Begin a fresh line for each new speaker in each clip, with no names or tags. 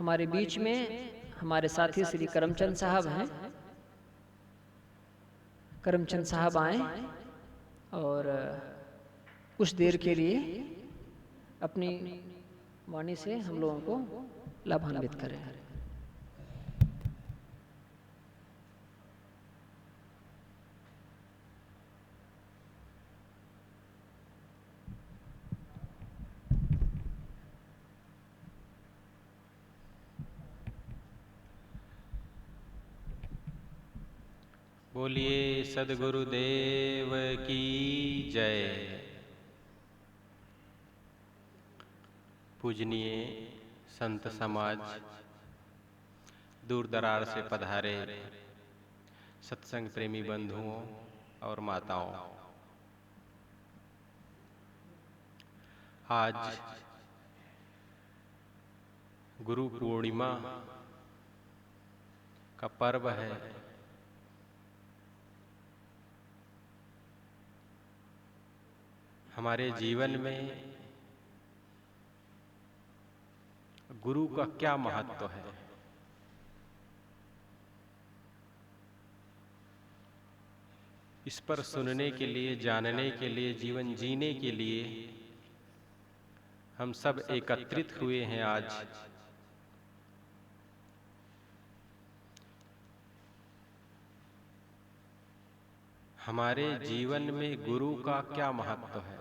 हमारे बीच में हमारे साथी श्री करमचंद साहब हैं। करमचंद साहब आए और कुछ देर के लिए अपनी वाणी से हम लोगों को लाभान्वित करें।
बोलिए सद्गुरुदेव की जय। पूजनीय संत समाज, दूर दरार से पधारे सत्संग प्रेमी बंधुओं और माताओं, आज गुरु पूर्णिमा का पर्व है। हमारे जीवन में गुरु का क्या महत्व है, इस पर सुनने के लिए, जानने के लिए, जीवन जीने के लिए हम सब एकत्रित हुए हैं आज। हमारे जीवन में गुरु का क्या महत्व है,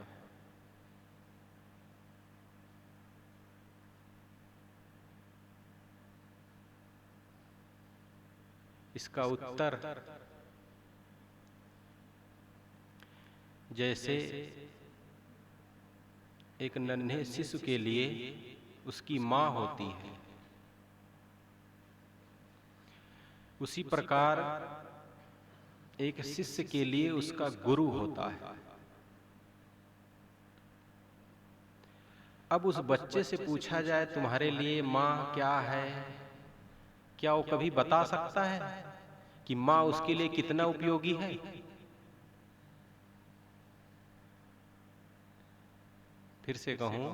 इसका उत्तर जैसे एक नन्हे शिशु के लिए उसकी माँ होती है, उसी प्रकार एक शिष्य के लिए उसका गुरु होता है। अब उस बच्चे से पूछा जाए तुम्हारे लिए माँ क्या है, क्या वो कभी बता सकता है कि माँ उसके लिए कितना उपयोगी है? फिर से कहूं,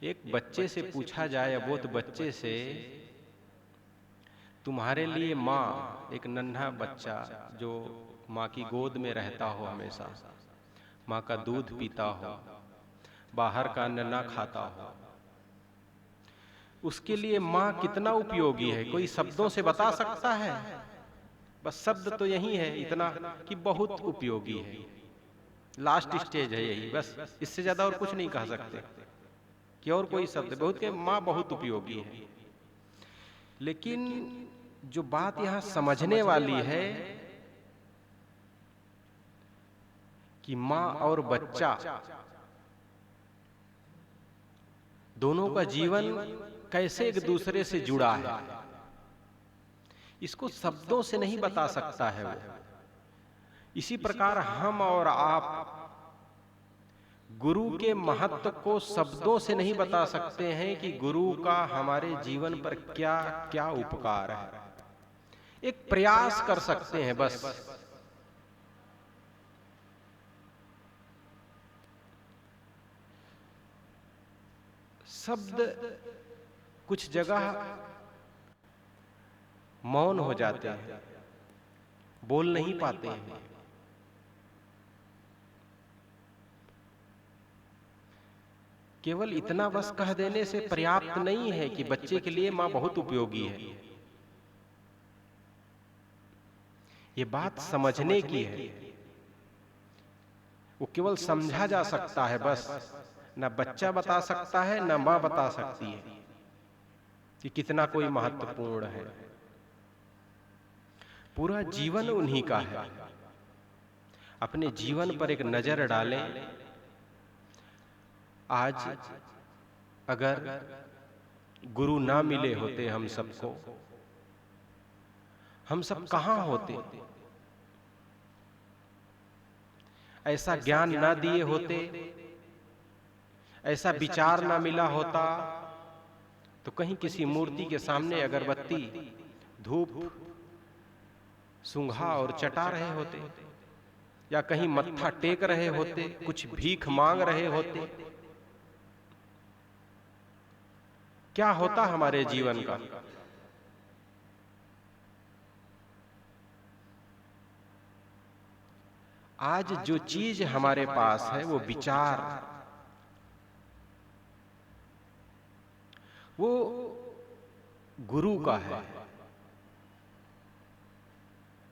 एक बच्चे से पूछा जाए, अबोध बच्चे से, तुम्हारे लिए माँ, एक नन्हा बच्चा जो माँ की गोद में रहता हो, हमेशा माँ का दूध पीता हो, बाहर का अन्न ना खाता हो, उसके लिए माँ कितना उपयोगी है, कोई शब्दों से बता सकता है? बस शब्द तो यही है इतना कि बहुत उपयोगी है, लास्ट स्टेज है यही, बस इससे ज्यादा और कुछ नहीं कह सकते कि और कोई शब्द बहुत के माँ बहुत उपयोगी है। लेकिन जो बात यहां समझने वाली है कि माँ और बच्चा दोनों का जीवन कैसे एक दूसरे से जुड़ा है, इसको शब्दों से नहीं बता सकता है वो। इसी प्रकार हम और आप गुरु के महत्व को शब्दों से नहीं बता सकते हैं कि गुरु का हमारे जीवन पर क्या क्या उपकार है। एक प्रयास कर सकते हैं बस। शब्द कुछ जगह मौन हो जाते हैं, बोल नहीं पाते हैं। केवल इतना बस कह देने से पर्याप्त नहीं है कि बच्चे के लिए माँ बहुत उपयोगी है। ये बात समझने की है, वो केवल समझा जा सकता है बस। ना बच्चा बता सकता है, ना माँ बता सकती है कि कितना कोई महत्वपूर्ण है। पूरा जीवन उन्हीं का है। अपने जीवन पर एक नजर डालें। आज अगर गुरु ना मिले होते हम सबको, हम सब कहां होते? ऐसा ज्ञान ना दिए होते, ऐसा विचार ना मिला होता, तो कहीं किसी मूर्ति के सामने अगरबत्ती, धूप, सुंघा और चटा रहे होते, या कहीं मत्था टेक रहे होते, कुछ भीख मांग रहे होते। क्या होता हमारे जीवन का। आज जो चीज हमारे पास है वो विचार, वो गुरु का है,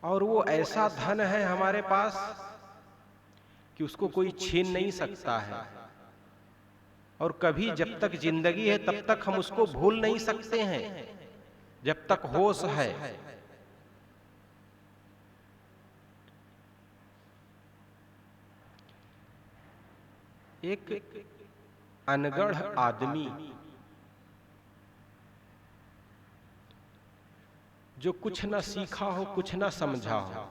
और वो ऐसा धन है हमारे पास कि उसको कोई छीन नहीं सकता है, और कभी जब तक जिंदगी है तब तक हम उसको भूल नहीं सकते हैं, जब तक होश है। एक अनगढ़ आदमी जो कुछ ना सीखा हो, कुछ ना समझा हो,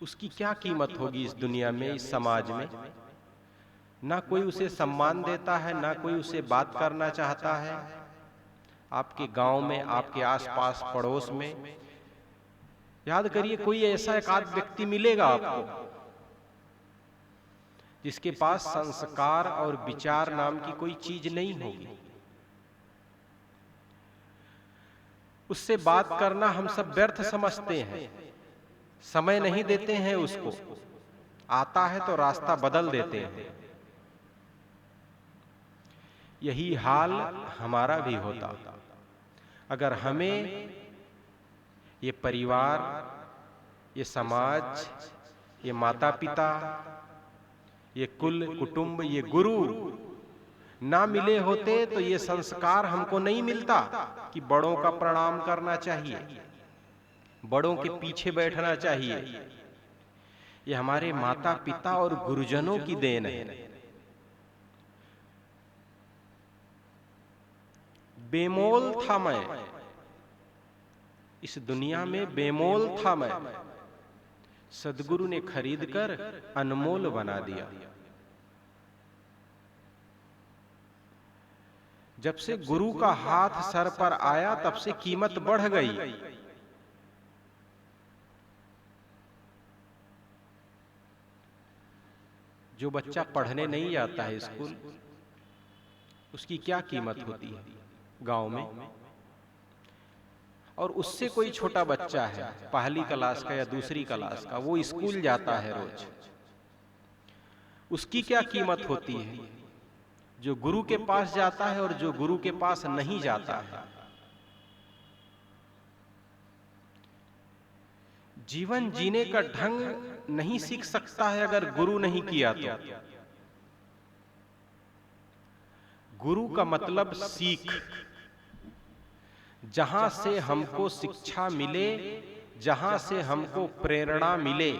उसकी क्या कीमत होगी इस दुनिया में, इस समाज में। ना कोई उसे सम्मान देता है, ना कोई उसे बात करना चाहता है। आपके गांव में, आपके आसपास पड़ोस में याद करिए, कोई ऐसा एक आध व्यक्ति मिलेगा आपको जिसके पास संस्कार और विचार नाम की कोई चीज नहीं होगी। उससे बात करना हम सब व्यर्थ समझते हैं, समय नहीं देते हैं उसको, आता है तो रास्ता बदल देते हैं। यही हाल हमारा भी होता अगर हमें ये परिवार, ये समाज, ये माता पिता, ये कुल कुटुंब, ये गुरु ना मिले होते तो ये संस्कार हमको नहीं मिलता कि बड़ों का प्रणाम करना चाहिए, बड़ों के पीछे बैठना चाहिए। ये हमारे माता पिता और गुरुजनों की देन है। बेमोल था मैं, इस दुनिया में बेमोल था मैं, सद्गुरु ने खरीद कर अनमोल बना दिया। जब से गुरु का हाथ सर पर आया तब से कीमत बढ़ गई। जो बच्चा पढ़ने नहीं जाता है स्कूल, उसकी क्या कीमत होती है गांव में। और उससे कोई छोटा बच्चा है पहली क्लास का या दूसरी क्लास का, वो स्कूल जाता है रोज, उसकी क्या कीमत होती है जो गुरु के पास जाता है और जो गुरु के पास नहीं जाता है। जीवन जीने का ढंग नहीं सीख सकता है अगर गुरु नहीं किया तो। गुरु का मतलब सीख, जहां से हमको शिक्षा मिले, जहां से हमको प्रेरणा मिले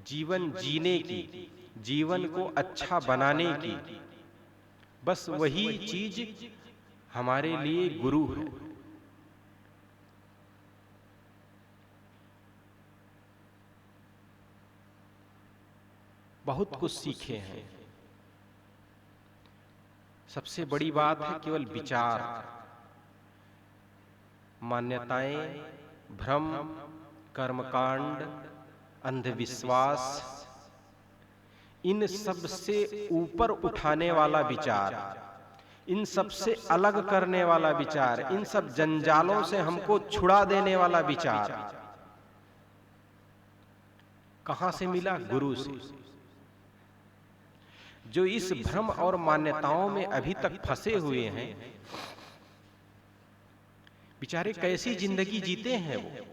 जीवन जीने की, जीवन को अच्छा बनाने की, बस वही चीज हमारे लिए गुरु है। बहुत कुछ सीखे हैं। सबसे बड़ी बात है केवल विचार, मान्यताएं, भ्रम, कर्मकांड, अंधविश्वास, इन सब से ऊपर उठाने वाला विचार, इन सब से अलग करने वाला विचार, इन सब जंजालों से हमको छुड़ा देने वाला विचार कहां से मिला? गुरु से। जो इस भ्रम और मान्यताओं में अभी तक फंसे हुए हैं, बेचारे कैसी जिंदगी जीते हैं वो।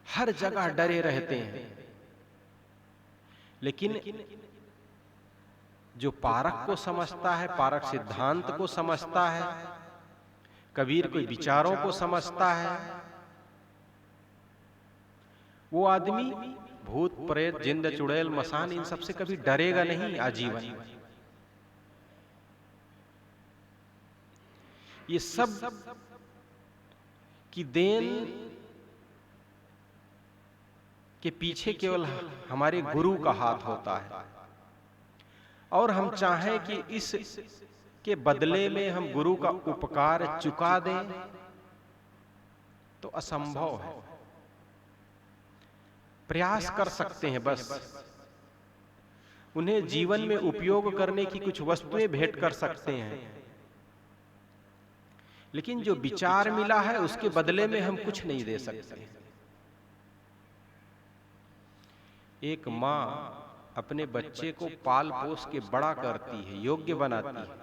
हर जगह डरे रहते हैं। लेकिन जो पारक को समझता है, पारक सिद्धांत को समझता है, कबीर के विचारों को समझता है, वो आदमी भूत प्रेत जिंद चुड़ैल मसान इन सब से कभी डरेगा नहीं आजीवन। ये सब की देन के पीछे केवल हमारे गुरु का हाथ होता है। और हम चाहें कि इस के बदले में हम गुरु का उपकार चुका दें तो असंभव है। प्रयास कर सकते हैं बस, उन्हें जीवन में उपयोग करने की कुछ वस्तुएं भेंट कर सकते हैं, लेकिन जो विचार मिला है उसके बदले में हम कुछ नहीं दे सकते। एक माँ अपने बच्चे को पाल पोस के बड़ा करती है, योग्य बनाती है।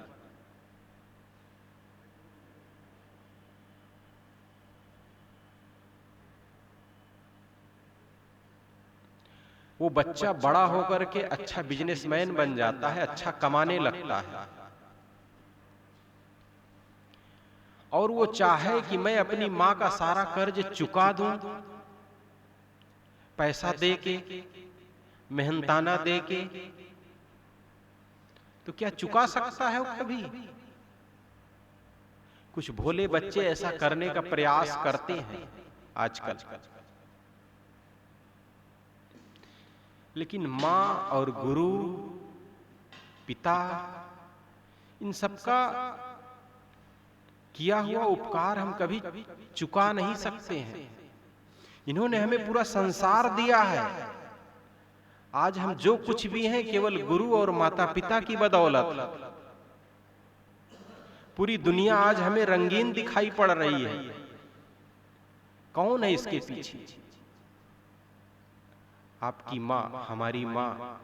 वो बच्चा बड़ा होकर के अच्छा बिजनेसमैन बन जाता है, अच्छा कमाने लगता है, और वो चाहे कि मैं अपनी माँ का सारा कर्ज चुका दूं, पैसा दे के, मेहनताना दे के, तो क्या चुका सकता है वो कभी? कुछ भोले बच्चे ऐसा करने का प्रयास करते हैं आजकल, लेकिन माँ और गुरु, पिता, इन सबका किया हुआ उपकार हम कभी चुका नहीं सकते हैं। इन्होंने हमें पूरा संसार दिया है। आज हम जो कुछ भी हैं केवल गुरु और माता पिता की बदौलत। पूरी दुनिया आज हमें रंगीन दिखाई पड़ रही है। कौन है इसके पीछे? आपकी माँ, हमारी माँ।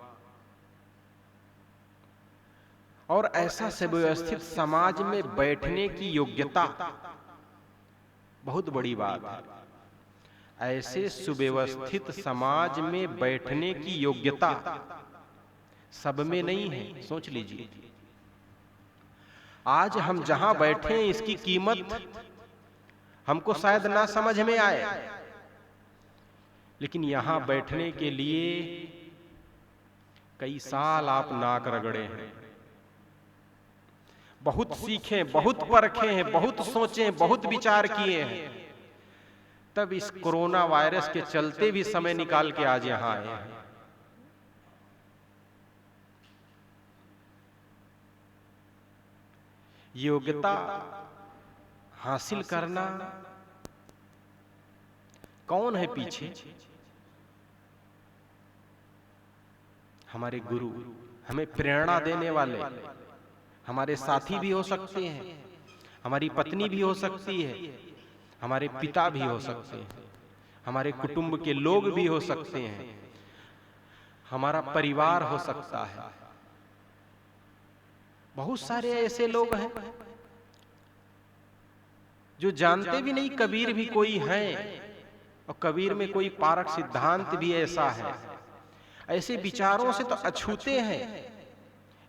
और ऐसा सुव्यवस्थित समाज में बैठने की योग्यता बहुत बड़ी बात है। ऐसे सुव्यवस्थित समाज में बैठने की योग्यता सब में नहीं है, सोच लीजिए। आज हम जहां बैठे हैं इसकी कीमत हमको शायद ना समझ में आए, लेकिन यहां बैठने के लिए कई साल आप नाक रगड़े हैं, बहुत सीखे, बहुत परखे हैं, बहुत सोचे, बहुत विचार किए हैं, तब इस कोरोना वायरस के चलते भी समय निकाल के आज यहां आए हैं। योग्यता हासिल करना, कौन है पीछे? हमारे गुरु, हमें प्रेरणा देने वाले। हमारे साथी भी हो सकते हैं, हमारी पत्नी भी हो सकती है, हमारे पिता भी हो सकते हैं, हमारे कुटुंब के लोग भी हो सकते हैं, हमारा परिवार हो सकता है। बहुत सारे ऐसे लोग हैं जो जानते भी नहीं कबीर भी कोई है, और कबीर में कोई पारक सिद्धांत भी ऐसा है। ऐसे विचारों से तो अछूते हैं।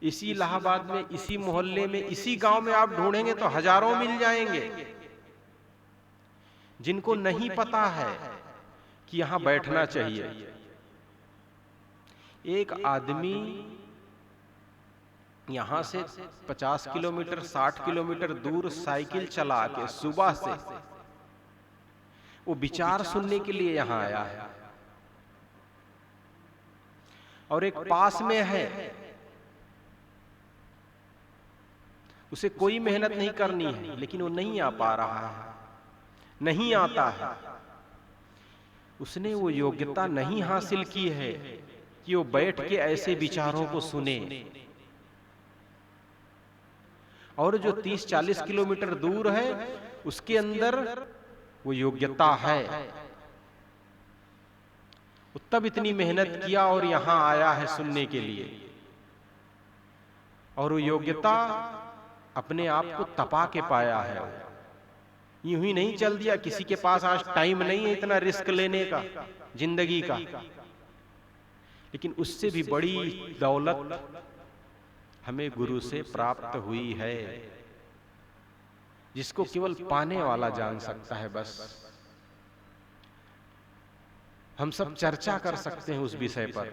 इसी इलाहाबाद में, इसी मोहल्ले में, इसी गांव में आप ढूंढेंगे तो हजारों मिल जाएंगे, जिनको नहीं पता है कि यहां बैठना चाहिए। एक आदमी यहां से 50 किलोमीटर, 60 किलोमीटर दूर साइकिल चला के सुबह से वो विचार सुनने के लिए यहां आया है। और एक पास में है, उसे कोई मेहनत नहीं करनी है, लेकिन वो नहीं आ पा रहा है, नहीं आता है। उसने वो योग्यता नहीं हासिल की है कि वो बैठ के ऐसे विचारों को सुने। और जो 30-40 किलोमीटर दूर है उसके अंदर वो योग्यता है, वो तब इतनी मेहनत किया और यहां आया है सुनने के लिए। और वो योग्यता अपने आप को तपा के पाया है, यूं ही नहीं चल दिया। किसी के पास आज टाइम नहीं है इतना रिस्क लेने का जिंदगी का, लेकिन उससे भी बड़ी दौलत हमें गुरु से प्राप्त हुई है, जिसको केवल पाने वाला जान सकता है। बस हम सब चर्चा कर सकते हैं उस विषय पर,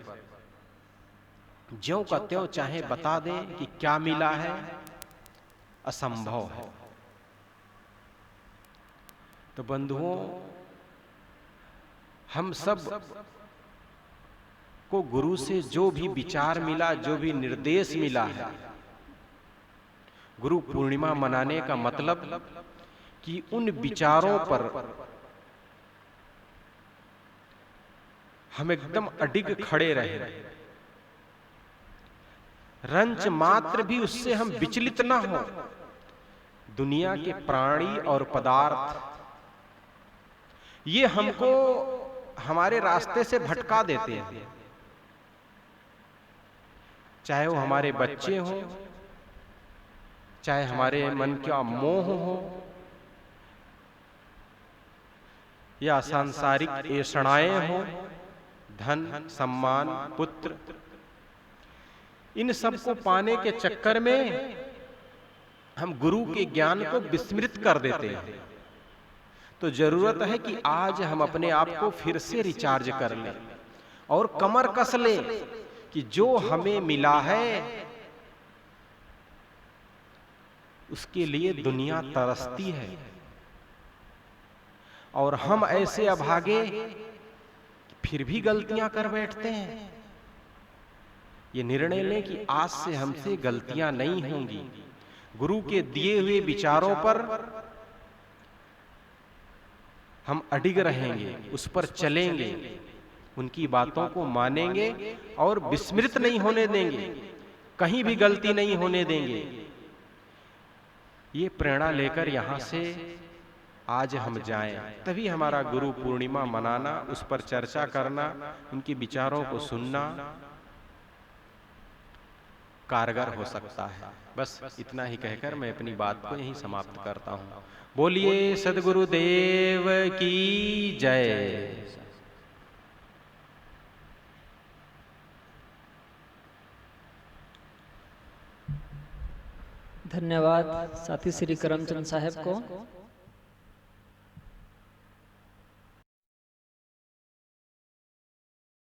ज्यों का त्यों चाहे बता दें कि क्या मिला है, असंभव है। तो बंधुओं, हम सब को गुरु से जो भी विचार मिला, जो भी निर्देश मिला है, गुरु पूर्णिमा मनाने का मतलब कि उन विचारों पर हम एकदम अडिग खड़े रहे, रंच मात्र भी उससे हम विचलित ना हो। दुनिया के प्राणी और पदार्थ ये हमको हमारे रास्ते से भटका देते हैं, चाहे वो हमारे बच्चे हों, चाहे हमारे मन का मोह हो, या सांसारिक ऐषणाएं हो, धन सम्मान पुत्र, इन सब को पाने के चक्कर में हम गुरु के ज्ञान को विस्मृत कर देते हैं। तो जरूरत है कि आज हम अपने आप को फिर से रिचार्ज कर लें और कमर कस लें कि जो हमें मिला है उसके लिए दुनिया तरसती है, और हम ऐसे अभागे फिर भी गलतियां कर बैठते हैं। ये निर्णय लें कि आज से हमसे गलतियां नहीं होंगी। गुरु के दिए हुए विचारों पर हम अडिग रहेंगे, उस पर चलेंगे, उनकी बातों को मानेंगे और विस्मृत नहीं होने देंगे, कहीं भी गलती नहीं होने देंगे। ये प्रेरणा लेकर यहां से आज हम जाएं, तभी हमारा गुरु पूर्णिमा मनाना, उस पर चर्चा करना, उनके विचारों को सुनना कारगर हो सकता है। बस इतना ही कहकर मैं अपनी बात को यहीं समाप्त करता हूं। बोलिए सद्गुरुदेव की जय।
धन्यवाद साथी श्री करमचंद साहब को।